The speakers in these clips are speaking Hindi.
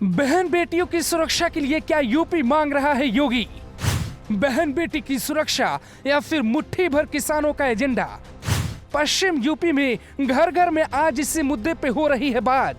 बहन बेटियों की सुरक्षा के लिए क्या यूपी मांग रहा है योगी? बहन बेटी की सुरक्षा या फिर मुट्ठी भर किसानों का एजेंडा? पश्चिम यूपी में घर घर में आज इसी मुद्दे पे हो रही है बात।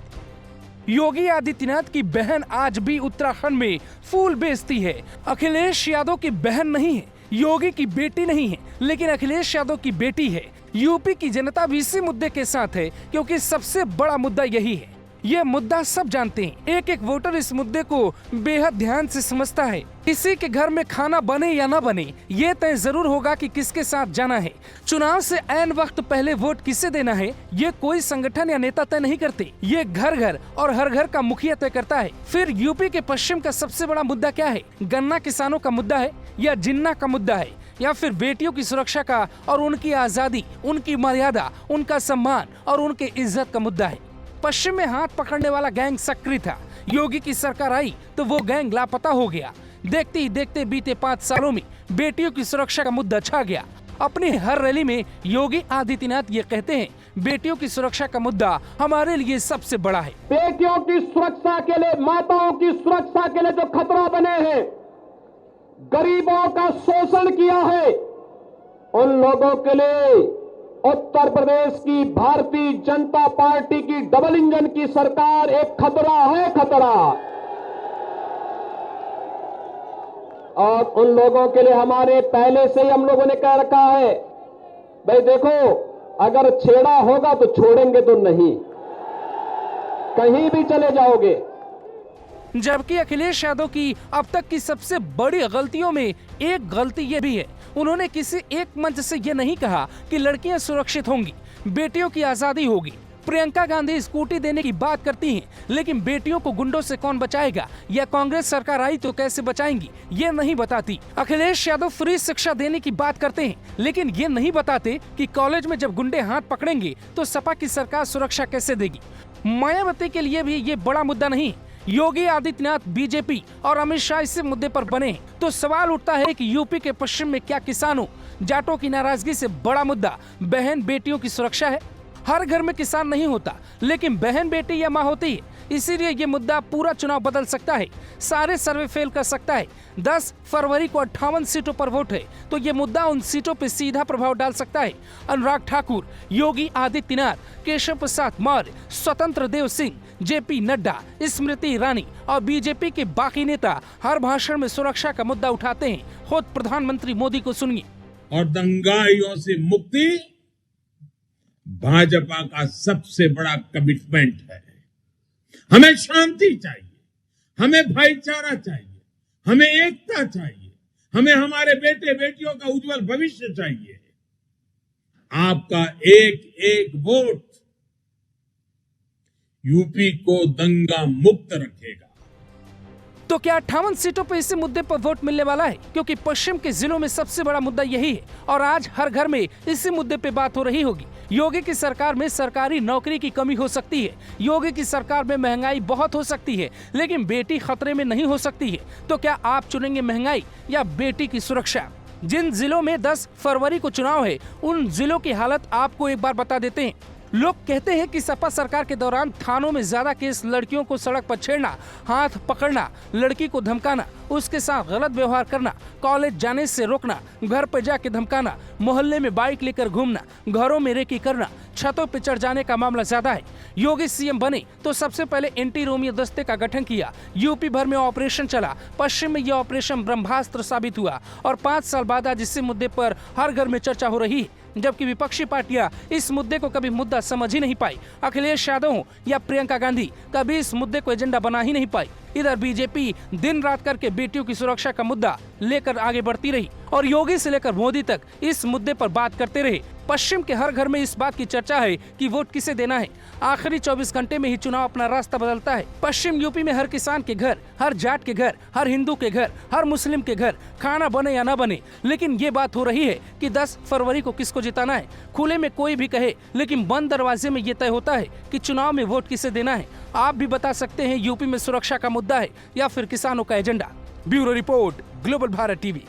योगी आदित्यनाथ की बहन आज भी उत्तराखंड में फूल बेचती है। अखिलेश यादव की बहन नहीं है, योगी की बेटी नहीं है, लेकिन अखिलेश यादव की बेटी है। यूपी की जनता भी इसी मुद्दे के साथ है, क्योंकि सबसे बड़ा मुद्दा यही है। ये मुद्दा सब जानते हैं। एक एक वोटर इस मुद्दे को बेहद ध्यान से समझता है। किसी के घर में खाना बने या ना बने, ये तय जरूर होगा कि किसके साथ जाना है। चुनाव से ऐन वक्त पहले वोट किसे देना है, ये कोई संगठन या नेता तय नहीं करते। ये घर घर और हर घर का मुखिया तय करता है। फिर यूपी के पश्चिम का सबसे बड़ा मुद्दा क्या है? गन्ना किसानों का मुद्दा है, या जिन्ना का मुद्दा है, या फिर बेटियों की सुरक्षा का और उनकी आजादी, उनकी मर्यादा, उनका सम्मान और उनके इज्जत का मुद्दा है। पश्चिम में हाथ पकड़ने वाला गैंग सक्रिय था। योगी की सरकार आई तो वो गैंग लापता हो गया। देखते ही देखते बीते 5 सालों में बेटियों की सुरक्षा का मुद्दा छा गया। अपनी हर रैली में योगी आदित्यनाथ ये कहते हैं, बेटियों की सुरक्षा का मुद्दा हमारे लिए सबसे बड़ा है। बेटियों की सुरक्षा के लिए, माताओं की सुरक्षा के लिए जो खतरा बने हैं, गरीबों का शोषण किया है, उन लोगों के लिए उत्तर प्रदेश की भारतीय जनता पार्टी की डबल इंजन की सरकार एक खतरा है, खतरा। और उन लोगों के लिए हमारे पहले से ही हम लोगों ने कह रखा है, भाई देखो, अगर छेड़ा होगा तो छोड़ेंगे तो नहीं, कहीं भी चले जाओगे। जबकि अखिलेश यादव की अब तक की सबसे बड़ी गलतियों में एक गलती ये भी है, उन्होंने किसी एक मंच से ये नहीं कहा कि लड़कियां सुरक्षित होंगी, बेटियों की आजादी होगी। प्रियंका गांधी स्कूटी देने की बात करती हैं, लेकिन बेटियों को गुंडों से कौन बचाएगा, या कांग्रेस सरकार आई तो कैसे बचाएंगी, ये नहीं बताती। अखिलेश यादव फ्री शिक्षा देने की बात करते हैं, लेकिन ये नहीं बताते कि कॉलेज में जब गुंडे हाथ पकड़ेंगे तो सपा की सरकार सुरक्षा कैसे देगी। मायावती के लिए भी ये बड़ा मुद्दा नहीं। योगी आदित्यनाथ, बीजेपी और अमित शाह इस मुद्दे पर बने हैं, तो सवाल उठता है कि यूपी के पश्चिम में क्या किसानों, जाटों की नाराजगी से बड़ा मुद्दा बहन बेटियों की सुरक्षा है? हर घर में किसान नहीं होता, लेकिन बहन बेटी या माँ होती है। इसीलिए ये मुद्दा पूरा चुनाव बदल सकता है, सारे सर्वे फेल कर सकता है। 10 फरवरी को 58 सीटों पर वोट है, तो ये मुद्दा उन सीटों पर सीधा प्रभाव डाल सकता है। अनुराग ठाकुर, योगी आदित्यनाथ, केशव प्रसाद मौर्य, स्वतंत्र देव सिंह, जेपी नड्डा, स्मृति ईरानी और बीजेपी के बाकी नेता हर भाषण में सुरक्षा का मुद्दा उठाते हैं। खुद प्रधानमंत्री मोदी को सुनिए। और दंगाइयों से मुक्ति भाजपा का सबसे बड़ा कमिटमेंट है। हमें शांति चाहिए, हमें भाईचारा चाहिए, हमें एकता चाहिए, हमें हमारे बेटे बेटियों का उज्जवल भविष्य चाहिए। आपका एक एक वोट यूपी को दंगा मुक्त रखेगा। तो क्या 58 सीटों पर इसी मुद्दे पर वोट मिलने वाला है? क्योंकि पश्चिम के जिलों में सबसे बड़ा मुद्दा यही है, और आज हर घर में इसी मुद्दे पे बात हो रही होगी। योगी की सरकार में सरकारी नौकरी की कमी हो सकती है, योगी की सरकार में महंगाई बहुत हो सकती है, लेकिन बेटी खतरे में नहीं हो सकती है। तो क्या आप चुनेंगे महंगाई या बेटी की सुरक्षा? जिन जिलों में 10 फरवरी को चुनाव है, उन जिलों की हालत आपको एक बार बता देते हैं। लोग कहते हैं कि सपा सरकार के दौरान थानों में ज्यादा केस लड़कियों को सड़क पर छेड़ना, हाथ पकड़ना, लड़की को धमकाना, उसके साथ गलत व्यवहार करना, कॉलेज जाने से रोकना, घर पर जाके धमकाना, मोहल्ले में बाइक लेकर घूमना, घरों में रेकी करना, छतों पर चढ़ जाने का मामला ज्यादा है। योगी सीएम बने तो सबसे पहले एंटी रोमियो दस्ते का गठन किया। यूपी भर में ऑपरेशन चला। पश्चिम में यह ऑपरेशन ब्रह्मास्त्र साबित हुआ, और 5 साल बाद आज इसी मुद्दे पर हर घर में चर्चा हो रही है, जबकि विपक्षी पार्टियां इस मुद्दे को कभी मुद्दा समझ ही नहीं पाई। अखिलेश यादव या प्रियंका गांधी कभी इस मुद्दे को एजेंडा बना ही नहीं पाई। इधर बीजेपी दिन रात करके बेटियों की सुरक्षा का मुद्दा लेकर आगे बढ़ती रही, और योगी से लेकर मोदी तक इस मुद्दे पर बात करते रहे। पश्चिम के हर घर में इस बात की चर्चा है कि वोट किसे देना है। आखिरी 24 घंटे में ही चुनाव अपना रास्ता बदलता है। पश्चिम यूपी में हर किसान के घर, हर जाट के घर, हर हिंदू के घर, हर मुस्लिम के घर, खाना बने या ना बने, लेकिन ये बात हो रही है कि 10 फरवरी को किसको जिताना है। खुले में कोई भी कहे, लेकिन बंद दरवाजे में ये तय होता है कि चुनाव में वोट किसे देना है। आप भी बता सकते हैं, यूपी में सुरक्षा का मुद्दा है या फिर किसानों का agenda. Bureau report, global Bharat TV.